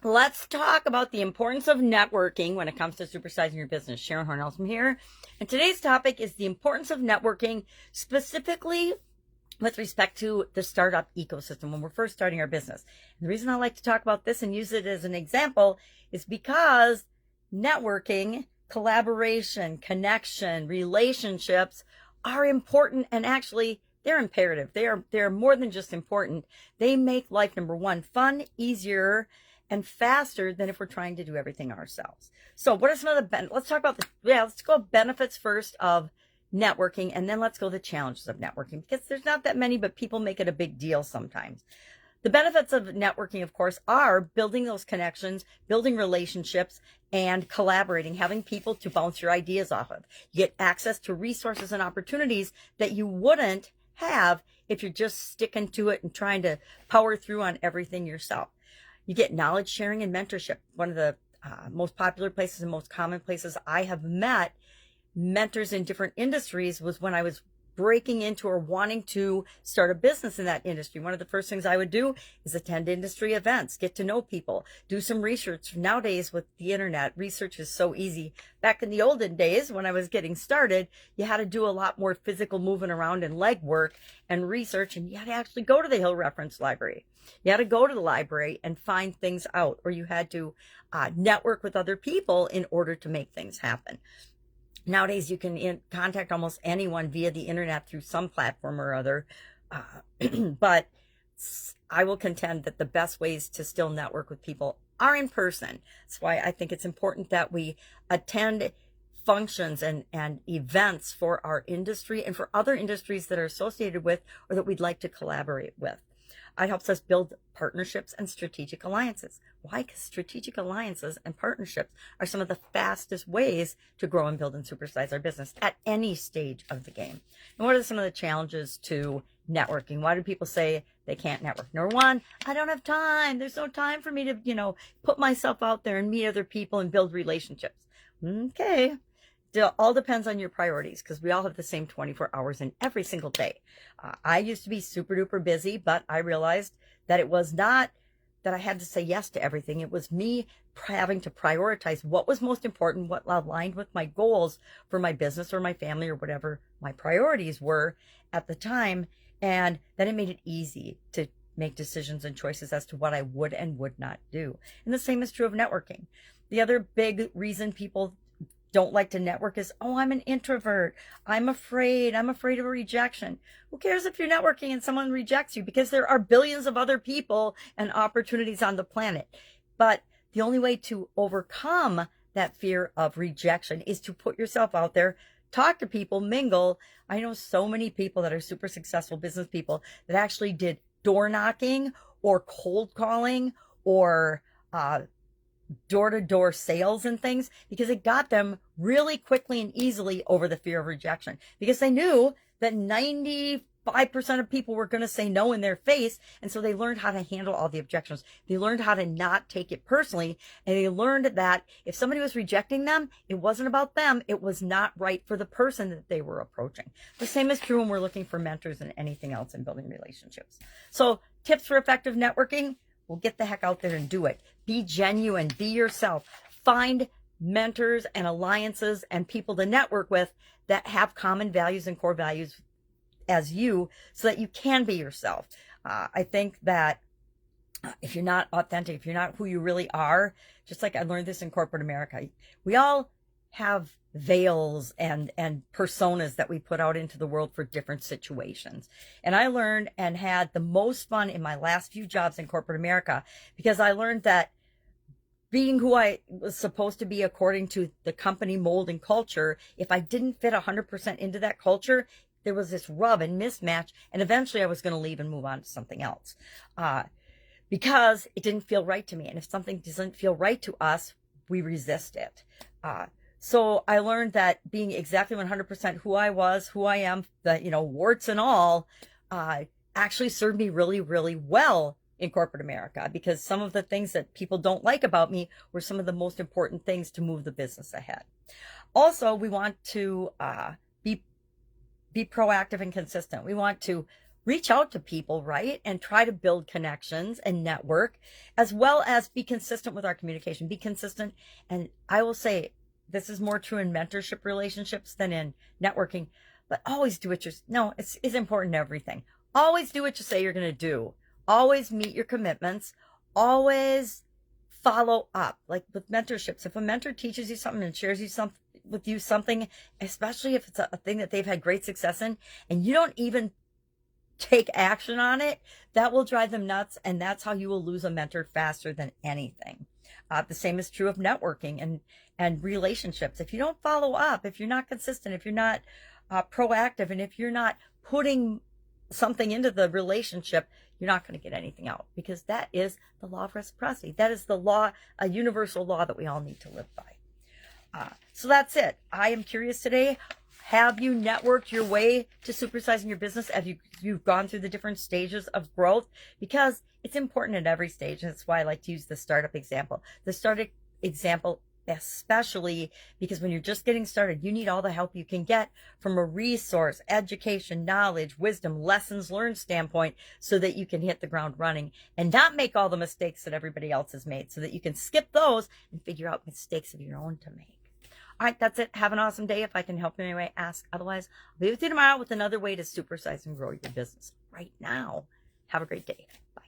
Let's talk about the importance of networking when it comes to supersizing your business. Sharon Horne-Ellstrom here. And today's topic is the importance of networking, specifically with respect to the startup ecosystem when we're first starting our business. And the reason I like to talk about this and use it as an example is because networking, collaboration, connection, relationships are important, and actually they're imperative. They're more than just important. They make life, number one, fun, easier, and faster than if we're trying to do everything ourselves. So what are some of the benefits? Let's talk about let's go benefits first of networking, and then let's go the challenges of networking, because there's not that many, but people make it a big deal sometimes. The benefits of networking, of course, are building those connections, building relationships, and collaborating, having people to bounce your ideas off of. You get access to resources and opportunities that you wouldn't have if you're just sticking to it and trying to power through on everything yourself. You get knowledge sharing and mentorship. One of the most popular places and most common places I have met mentors in different industries was when I was breaking into or wanting to start a business in that industry. One of the first things I would do is attend industry events, get to know people, do some research. Nowadays with the internet, research is so easy. Back in the olden days when I was getting started, you had to do a lot more physical moving around and legwork and research, and you had to actually go to the Hill Reference Library. You had to go to the library and find things out, or you had to network with other people in order to make things happen. Nowadays, you can contact almost anyone via the internet through some platform or other. But I will contend that the best ways to still network with people are in person. That's why I think it's important that we attend functions and events for our industry and for other industries that are associated with or that we'd like to collaborate with. It helps us build partnerships and strategic alliances. Why? Because strategic alliances and partnerships are some of the fastest ways to grow and build and supersize our business at any stage of the game. And what are some of the challenges to networking? Why do people say they can't network? Number one, I don't have time. There's no time for me to, put myself out there and meet other people and build relationships. Okay. It all depends on your priorities, because we all have the same 24 hours in every single day. I used to be super duper busy, but I realized that it was not that I had to say yes to everything. It was me having to prioritize what was most important, what aligned with my goals for my business or my family or whatever my priorities were at the time. And then it made it easy to make decisions and choices as to what I would and would not do. And the same is true of networking. The other big reason people don't like to network is, oh, I'm an introvert. I'm afraid of rejection. Who cares if you're networking and someone rejects you? Because there are billions of other people and opportunities on the planet. But the only way to overcome that fear of rejection is to put yourself out there, talk to people, mingle. I know so many people that are super successful business people that actually did door knocking or cold calling or door-to-door sales and things, because it got them really quickly and easily over the fear of rejection, because they knew that 95% of people were going to say no in their face. And so they learned how to handle all the objections. They learned how to not take it personally. And they learned that if somebody was rejecting them, it wasn't about them. It was not right for the person that they were approaching. The same is true when we're looking for mentors and anything else in building relationships. So tips for effective networking: well, get the heck out there and do it. Be genuine. Be yourself. Find mentors and alliances and people to network with that have common values and core values as you, so that you can be yourself. I think that if you're not authentic, if you're not who you really are, just like I learned this in corporate America, we all have veils and personas that we put out into the world for different situations. And I learned and had the most fun in my last few jobs in corporate America, because I learned that being who I was supposed to be according to the company mold and culture, if I didn't fit 100% into that culture, there was this rub and mismatch, and eventually I was going to leave and move on to something else, because it didn't feel right to me. And if something doesn't feel right to us, we resist it. So I learned that being exactly 100% who I was, who I am, warts and all, actually served me really, really well in corporate America, because some of the things that people don't like about me were some of the most important things to move the business ahead. Also, we want to be proactive and consistent. We want to reach out to people, right? And try to build connections and network, as well as be consistent with our communication. Be consistent. And I will say, this is more true in mentorship relationships than in networking, but always do what it's important in everything. Always do what you say you're going to do. Always meet your commitments. Always follow up. Like with mentorships, if a mentor teaches you something and shares with you something, especially if it's a thing that they've had great success in, and you don't even take action on it, that will drive them nuts. And that's how you will lose a mentor faster than anything. The same is true of networking and relationships. If you don't follow up, if you're not consistent, if you're not proactive, and if you're not putting something into the relationship, you're not going to get anything out, because that is the law of reciprocity. That is the law, a universal law that we all need to live by. So that's it. I am curious today. Have you networked your way to supersizing your business? Have you've gone through the different stages of growth? Because it's important at every stage. And that's why I like to use the startup example. The startup example, especially because when you're just getting started, you need all the help you can get from a resource, education, knowledge, wisdom, lessons learned standpoint, so that you can hit the ground running and not make all the mistakes that everybody else has made, so that you can skip those and figure out mistakes of your own to make. All right, that's it. Have an awesome day. If I can help in any way, ask. Otherwise, I'll be with you tomorrow with another way to supersize and grow your business. Right now, have a great day. Bye.